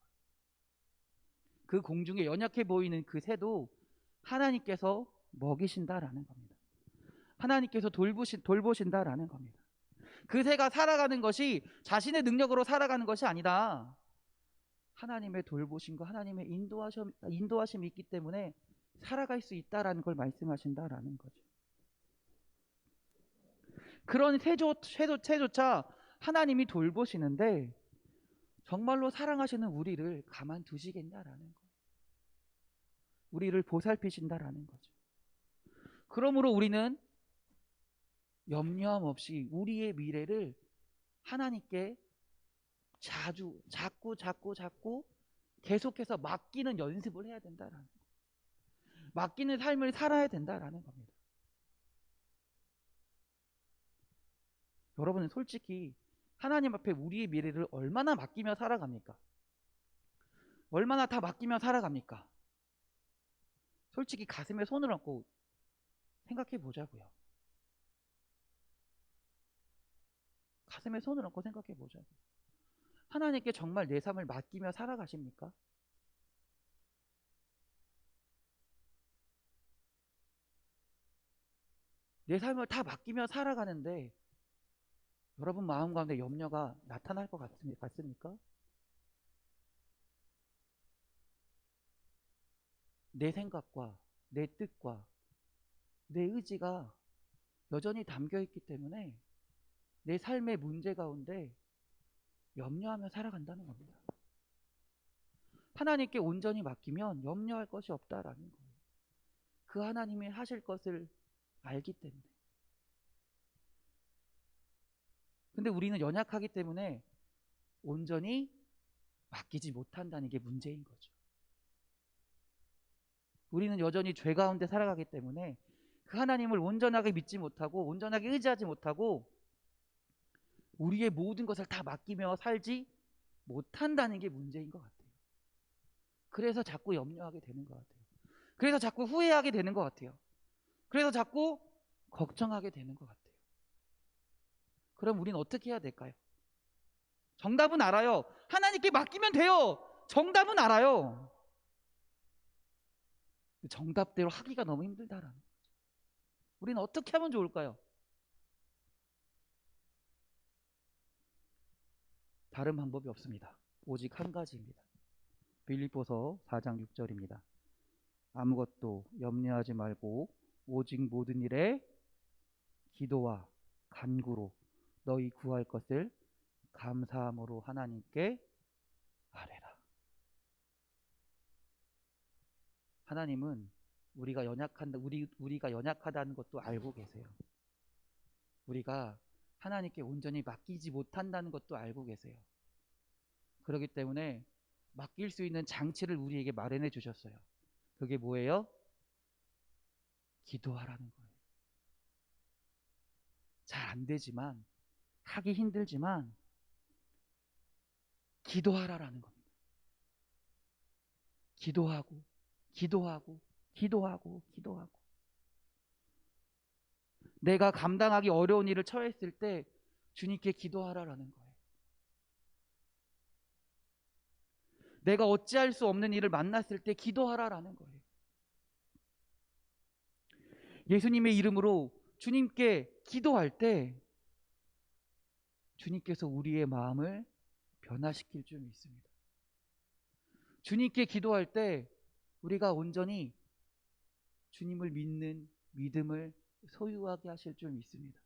그 공중에 연약해 보이는 그 새도 하나님께서 먹이신다라는 겁니다. 하나님께서 돌보신다라는 겁니다. 그 새가 살아가는 것이 자신의 능력으로 살아가는 것이 아니다. 하나님의 돌보심과 하나님의 인도하심이 있기 때문에 살아갈 수 있다라는 걸 말씀하신다라는 거죠. 그런 새조차 하나님이 돌보시는데 정말로 사랑하시는 우리를 가만두시겠냐라는 거예요. 우리를 보살피신다라는 거죠. 그러므로 우리는 염려함 없이 우리의 미래를 하나님께 자꾸 계속해서 맡기는 연습을 해야 된다라는 거예요. 맡기는 삶을 살아야 된다라는 겁니다. 여러분은 솔직히 하나님 앞에 우리의 미래를 얼마나 맡기며 살아갑니까? 얼마나 다 맡기며 살아갑니까? 솔직히 가슴에 손을 얹고 생각해 보자고요. 가슴에 손을 얹고 생각해 보자고요. 하나님께 정말 내 삶을 맡기며 살아가십니까? 내 삶을 다 맡기며 살아가는데 여러분 마음 가운데 염려가 나타날 것 같습니까? 내 생각과 내 뜻과 내 의지가 여전히 담겨 있기 때문에 내 삶의 문제 가운데 염려하며 살아간다는 겁니다. 하나님께 온전히 맡기면 염려할 것이 없다라는 거예요. 그 하나님이 하실 것을 알기 때문에. 근데 우리는 연약하기 때문에 온전히 맡기지 못한다는 게 문제인 거죠. 우리는 여전히 죄 가운데 살아가기 때문에 그 하나님을 온전하게 믿지 못하고 온전하게 의지하지 못하고 우리의 모든 것을 다 맡기며 살지 못한다는 게 문제인 것 같아요. 그래서 자꾸 염려하게 되는 것 같아요. 그래서 자꾸 후회하게 되는 것 같아요. 그래서 자꾸 걱정하게 되는 것 같아요. 그럼 우리는 어떻게 해야 될까요? 정답은 알아요. 하나님께 맡기면 돼요. 정답은 알아요. 정답대로 하기가 너무 힘들다라는 거죠. 우리는 어떻게 하면 좋을까요? 다른 방법이 없습니다. 오직 한 가지입니다. 빌립보서 4장 6절입니다. 아무것도 염려하지 말고 오직 모든 일에 기도와 간구로 너희 구할 것을 감사함으로 하나님께 아뢰라. 하나님은 우리가 연약하다는 것도 알고 계세요. 우리가 하나님께 온전히 맡기지 못한다는 것도 알고 계세요. 그렇기 때문에 맡길 수 있는 장치를 우리에게 마련해 주셨어요. 그게 뭐예요? 기도하라는 거예요. 잘 안 되지만, 하기 힘들지만 기도하라라는 겁니다. 기도하고 기도하고 기도하고 기도하고 내가 감당하기 어려운 일을 처했을 때 주님께 기도하라라는 거예요. 내가 어찌할 수 없는 일을 만났을 때 기도하라라는 거예요. 예수님의 이름으로 주님께 기도할 때 주님께서 우리의 마음을 변화시킬 줄 믿습니다. 주님께 기도할 때 우리가 온전히 주님을 믿는 믿음을 소유하게 하실 줄 믿습니다.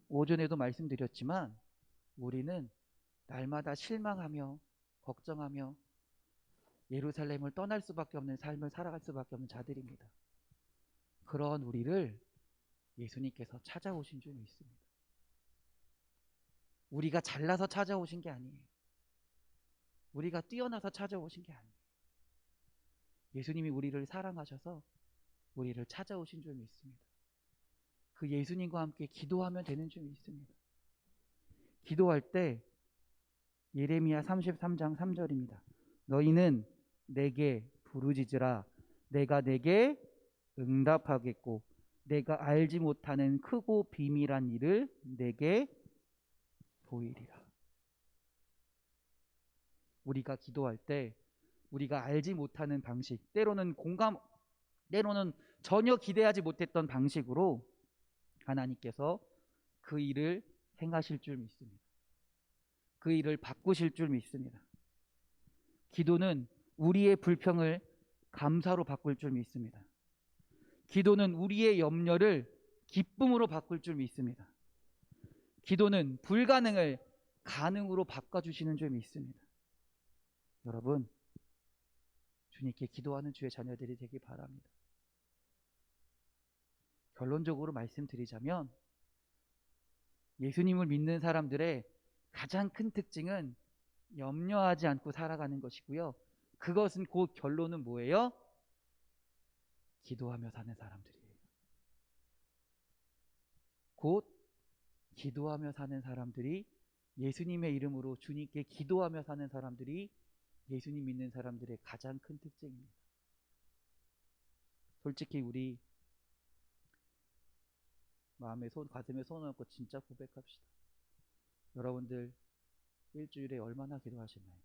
오전에도 말씀드렸지만 우리는 날마다 실망하며 걱정하며 예루살렘을 떠날 수밖에 없는 삶을 살아갈 수밖에 없는 자들입니다. 그런 우리를 예수님께서 찾아오신 줄 믿습니다. 우리가 잘나서 찾아오신 게 아니에요. 우리가 뛰어나서 찾아오신 게 아니에요. 예수님이 우리를 사랑하셔서 우리를 찾아오신 줄 믿습니다. 그 예수님과 함께 기도하면 되는 줄 믿습니다. 기도할 때 예레미야 33장 3절입니다. 너희는 내게 부르짖으라. 내가 내게 응답하겠고 내가 알지 못하는 크고 비밀한 일을 내게 보이리라. 우리가 기도할 때 우리가 알지 못하는 방식, 때로는 전혀 기대하지 못했던 방식으로 하나님께서 그 일을 행하실 줄 믿습니다. 그 일을 바꾸실 줄 믿습니다. 기도는 우리의 불평을 감사로 바꿀 줄 믿습니다. 기도는 우리의 염려를 기쁨으로 바꿀 줄 믿습니다. 기도는 불가능을 가능으로 바꿔주시는 줄 믿습니다. 여러분, 주님께 기도하는 주의 자녀들이 되기 바랍니다. 결론적으로 말씀드리자면 예수님을 믿는 사람들의 가장 큰 특징은 염려하지 않고 살아가는 것이고요. 그것은 곧 결론은 뭐예요? 기도하며 사는 사람들이에요. 곧 기도하며 사는 사람들이, 예수님의 이름으로 주님께 기도하며 사는 사람들이 예수님 믿는 사람들의 가장 큰 특징입니다. 솔직히 우리 가슴에 손을 얹고 진짜 고백합시다. 여러분들 일주일에 얼마나 기도하시나요?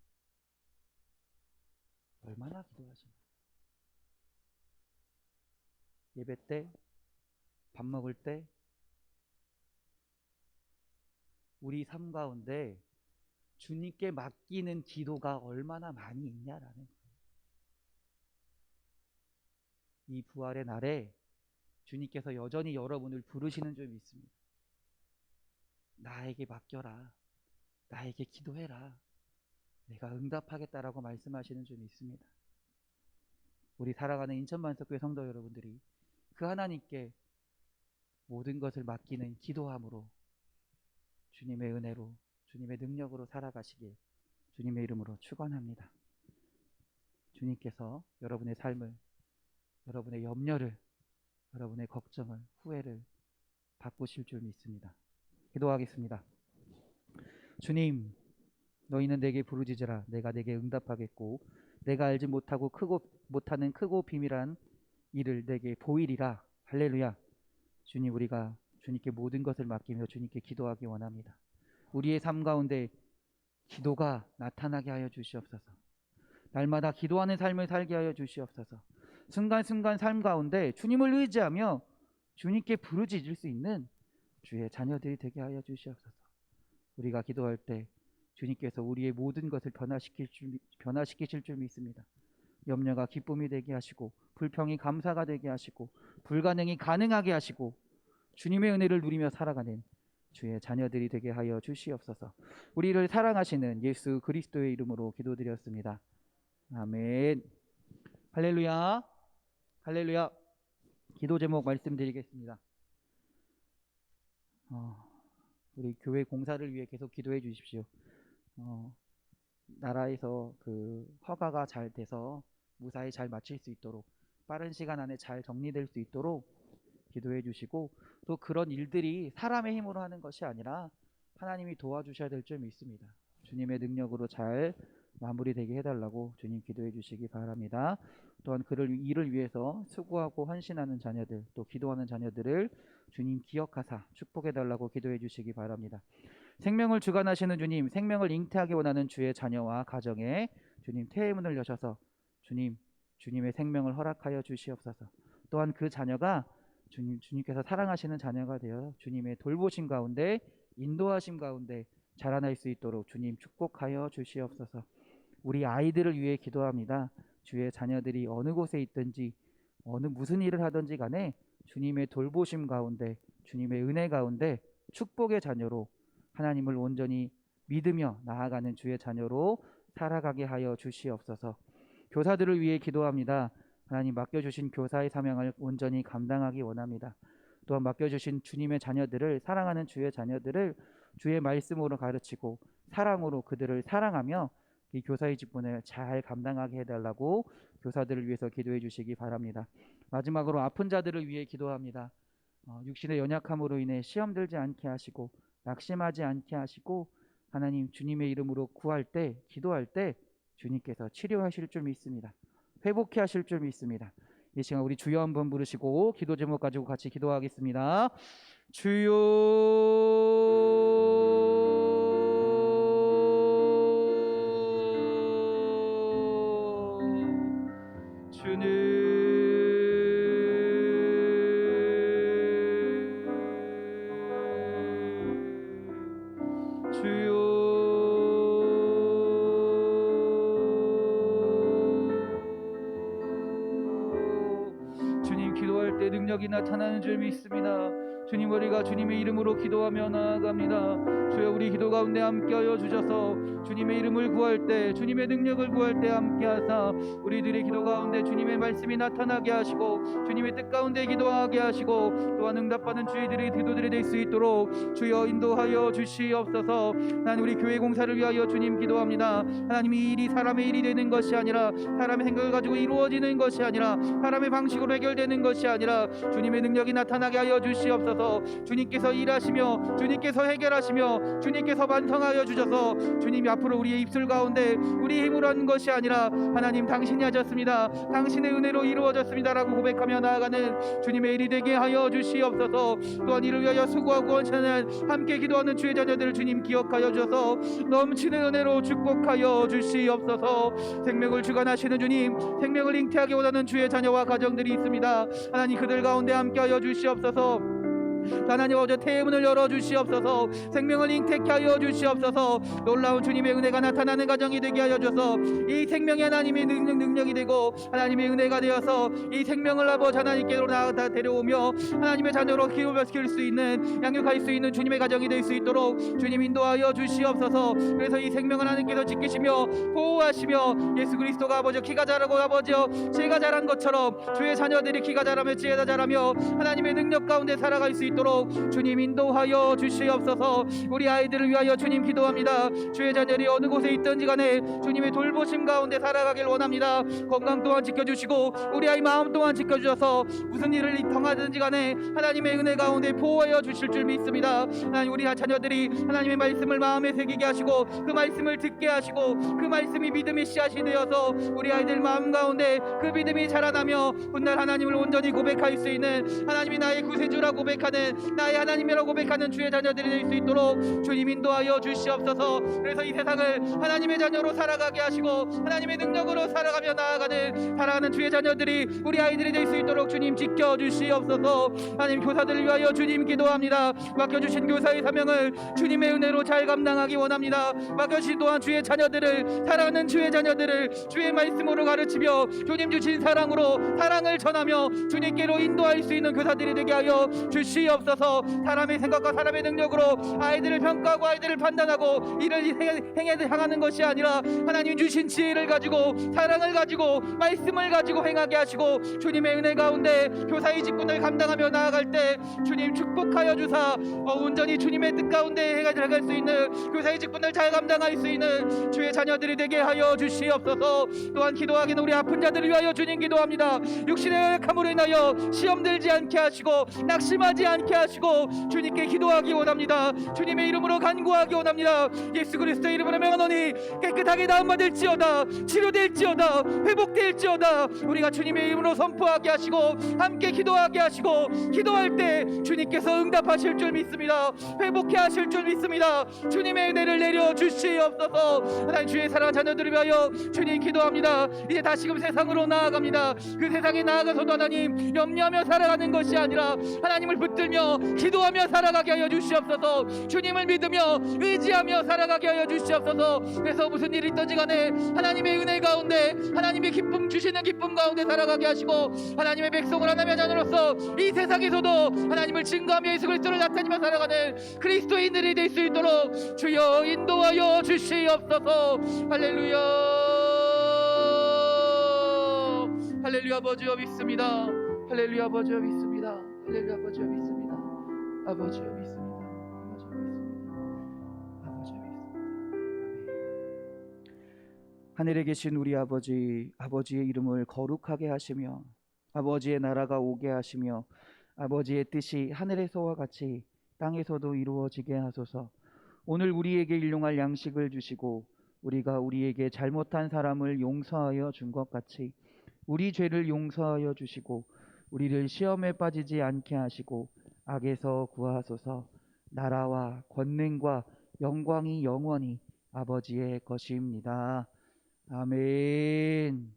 얼마나 기도하시나요? 예배 때, 밥 먹을 때, 우리 삶 가운데 주님께 맡기는 기도가 얼마나 많이 있냐라는 거예요. 이 부활의 날에 주님께서 여전히 여러분을 부르시는 점이 있습니다. 나에게 맡겨라. 나에게 기도해라. 내가 응답하겠다라고 말씀하시는 점이 있습니다. 우리 사랑하는 인천만석교회 성도 여러분들이 그 하나님께 모든 것을 맡기는 기도함으로 주님의 은혜로, 주님의 능력으로 살아가시길 주님의 이름으로 축원합니다. 주님께서 여러분의 삶을, 여러분의 염려를, 여러분의 걱정을, 후회를 바꾸실 줄 믿습니다. 기도하겠습니다. 주님, 너희는 내게 부르짖으라. 내가 내게 응답하겠고 내가 알지 못하는 크고 비밀한 일을 내게 보이리라. 할렐루야. 주님, 우리가 주님께 모든 것을 맡기며 주님께 기도하기 원합니다. 우리의 삶 가운데 기도가 나타나게 하여 주시옵소서. 날마다 기도하는 삶을 살게 하여 주시옵소서. 순간순간 삶 가운데 주님을 의지하며 주님께 부르짖을 수 있는 주의 자녀들이 되게 하여 주시옵소서. 우리가 기도할 때 주님께서 우리의 모든 것을 변화시키실 줄 믿습니다. 염려가 기쁨이 되게 하시고, 불평이 감사가 되게 하시고, 불가능이 가능하게 하시고, 주님의 은혜를 누리며 살아가는 주의 자녀들이 되게 하여 주시옵소서. 우리를 사랑하시는 예수 그리스도의 이름으로 기도드렸습니다. 아멘. 할렐루야. 할렐루야. 기도 제목 말씀드리겠습니다. 우리 교회 공사를 위해 계속 기도해 주십시오. 나라에서 그 허가가 잘 돼서 무사히 잘 마칠 수 있도록, 빠른 시간 안에 잘 정리될 수 있도록 기도해 주시고, 또 그런 일들이 사람의 힘으로 하는 것이 아니라 하나님이 도와주셔야 될 줄 믿습니다. 주님의 능력으로 잘 마무리되게 해달라고 주님 기도해 주시기 바랍니다. 또한 이를 위해서 수고하고 헌신하는 자녀들, 또 기도하는 자녀들을 주님 기억하사 축복해 달라고 기도해 주시기 바랍니다. 생명을 주관하시는 주님, 생명을 잉태하기 원하는 주의 자녀와 가정에 주님 태의 문을 여셔서 주님의 생명을 허락하여 주시옵소서. 또한 그 자녀가 주님께서 사랑하시는 자녀가 되어 주님의 돌보심 가운데, 인도하심 가운데 자라날 수 있도록 주님 축복하여 주시옵소서. 우리 아이들을 위해 기도합니다. 주의 자녀들이 어느 곳에 있든지 무슨 일을 하든지 간에 주님의 돌보심 가운데, 주님의 은혜 가운데 축복의 자녀로, 하나님을 온전히 믿으며 나아가는 주의 자녀로 살아가게 하여 주시옵소서. 교사들을 위해 기도합니다. 하나님, 맡겨주신 교사의 사명을 온전히 감당하기 원합니다. 또한 맡겨주신 주님의 자녀들을, 사랑하는 주의 자녀들을 주의 말씀으로 가르치고 사랑으로 그들을 사랑하며 이 교사의 직분을 잘 감당하게 해달라고 교사들을 위해서 기도해 주시기 바랍니다. 마지막으로 아픈 자들을 위해 기도합니다. 육신의 연약함으로 인해 시험 들지 않게 하시고, 낙심하지 않게 하시고, 하나님 주님의 이름으로 기도할 때 주님께서 치료하실 줄 믿습니다. 회복해 하실 줄 믿습니다. 이 시간 우리 주여 한번 부르시고 기도 제목 가지고 같이 기도하겠습니다. 주여, 주님, 주여, 주님, 기도할 때 능력이 나타나는 줄 믿습니다. 주님, 우리가 주님의 이름으로 기도하며 나아갑니다. 주여, 우리 기도 가운데 함께하여 주셔서 주님의 이름을 구할 때, 주님의 능력을 구할 때 함께하사 우리들의 기도 가운데 주님의 말씀이 나타나게 하시고, 주님의 뜻 가운데 기도하게 하시고, 또한 응답받는 주의들의 기도들이 될 수 있도록 주여 인도하여 주시옵소서. 하나님, 우리 교회 공사를 위하여 주님 기도합니다. 하나님, 이 일이 사람의 일이 되는 것이 아니라, 사람의 생각을 가지고 이루어지는 것이 아니라, 사람의 방식으로 해결되는 것이 아니라 주님의 능력이 나타나게 하여 주시옵소서. 주셔서 주님께서 일하시며 주님께서 해결하시며 주님께서 완성하여 주셔서 주님이 앞으로 우리의 입술 가운데 우리 힘으로 하는 것이 아니라 하나님 당신이 하셨습니다, 당신의 은혜로 이루어졌습니다라고 고백하며 나아가는 주님의 일이 되게 하여 주시옵소서. 또한 이를 위하여 수고하고 원하는 함께 기도하는 주의 자녀들을 주님 기억하여 주셔서 넘치는 은혜로 축복하여 주시옵소서. 생명을 주관하시는 주님, 생명을 잉태하기 원하는 주의 자녀와 가정들이 있습니다. 하나님 그들 가운데 함께하여 주시옵소서. 하나님 아버지 태문을 열어주시옵소서. 생명을 잉태케 하여 주시옵소서. 놀라운 주님의 은혜가 나타나는 가정이 되게 하여 주셔서 이 생명이 하나님의 능력이 되고 하나님의 은혜가 되어서 이 생명을 아버지 하나님께로 나아가 데려오며 하나님의 자녀로 키울 수 있는, 양육할 수 있는 주님의 가정이 될 수 있도록 주님 인도하여 주시옵소서. 그래서 이 생명을 하나님께서 지키시며 보호하시며 예수 그리스도가 아버지 키가 자라고 아버지여 지혜가 자란 것처럼 주의 자녀들이 키가 자라며 지혜가 자라며 하나님의 능력 가운데 살아갈 수 있도록 주님 인도하여 주시옵소서. 우리 아이들을 위하여 주님 기도합니다. 주의 자녀들이 어느 곳에 있든지 간에 주님의 돌보심 가운데 살아가길 원합니다. 건강 또한 지켜주시고 우리 아이 마음 또한 지켜주셔서 무슨 일을 당하든지 간에 하나님의 은혜 가운데 보호하여 주실 줄 믿습니다. 하나님 우리 자녀들이 하나님의 말씀을 마음에 새기게 하시고 그 말씀을 듣게 하시고 그 말씀이 믿음의 씨앗이 되어서 우리 아이들 마음 가운데 그 믿음이 자라나며 훗날 하나님을 온전히 고백할 수 있는, 하나님이 나의 구세주라 고백하는, 나의 하나님이라고 고백하는 주의 자녀들이 될 수 있도록 주님 인도하여 주시옵소서. 그래서 이 세상을 하나님의 자녀로 살아가게 하시고 하나님의 능력으로 살아가며 나아가는 사랑하는 주의 자녀들이 우리 아이들이 될 수 있도록 주님 지켜주시옵소서. 하나님 교사들을 위하여 주님 기도합니다. 맡겨주신 교사의 사명을 주님의 은혜로 잘 감당하기 원합니다. 맡겨주신 또한 주의 자녀들을, 사랑하는 주의 자녀들을 주의 말씀으로 가르치며 주님 주신 사랑으로 사랑을 전하며 주님께로 인도할 수 있는 교사들이 되게 하여 주시옵소서. 사람의 생각과 사람의 능력으로 아이들을 평가하고 아이들을 판단하고 이를 향하는 것이 아니라 하나님 주신 지혜를 가지고 사랑을 가지고 말씀을 가지고 행하게 하시고 주님의 은혜 가운데 교사의 직분을 감당하며 나아갈 때 주님 축복하여 주사 온전히 주님의 뜻 가운데 해갈 수 있는, 교사의 직분을 잘 감당할 수 있는 주의 자녀들이 되게 하여 주시옵소서. 또한 기도하기는 우리 아픈 자들을 위하여 주님 기도합니다. 육신의 연약함으로 인하여 시험 들지 않게 하시고 낙심하지 않게 하시고 주님께 기도하기 원합니다. 주님의 이름으로 간구하기 원합니다. 예수 그리스도의 이름으로 명하노니 깨끗하게 나음받을지어다, 치료될지어다, 회복될지어다. 우리가 주님의 이름으로 선포하게 하시고 함께 기도하게 하시고 기도할 때 주님께서 응답하실 줄 믿습니다. 회복해 하실 줄 믿습니다. 주님의 은혜를 내려 주시옵소서. 하나님 주의 사랑하는 자녀들을 위하여 주님 기도합니다. 이제 다시금 세상으로 나아갑니다. 그 세상에 나아가서도 하나님 염려하며 살아가는 것이 아니라 하나님을 붙들며 기도하며 살아가게 하여 주시옵소서. 주님을 믿으며 의지하며 살아가게 하여 주시옵소서. 그래서 무슨 일이 있든지 간에 하나님의 은혜 가운데 하나님의 기쁨 주시는 기쁨 가운데 살아가게 하시고 하나님의 백성을 하나님의 자녀로서 이 세상에서도 하나님을 증거하며 예수 그리스도를 나타내며 살아가는 그리스도인들이 될 수 있도록 주여 인도하여 주시옵소서. 할렐루야, 할렐루야. 아버지여 믿습니다. 할렐루야. 아버지여 믿습니다. 할렐루야. 아버지여 믿습니다. 아버지여 믿습니다. 아버지여 믿습니다. 아버지여 믿습니다. 아멘. 하늘에 계신 우리 아버지, 아버지의 이름을 거룩하게 하시며 아버지의 나라가 오게 하시며 아버지의 뜻이 하늘에서와 같이 땅에서도 이루어지게 하소서. 오늘 우리에게 일용할 양식을 주시고 우리가 우리에게 잘못한 사람을 용서하여 준 것 같이 우리 죄를 용서하여 주시고 우리를 시험에 빠지지 않게 하시고 악에서 구하소서. 나라와 권능과 영광이 영원히 아버지의 것입니다. 아멘.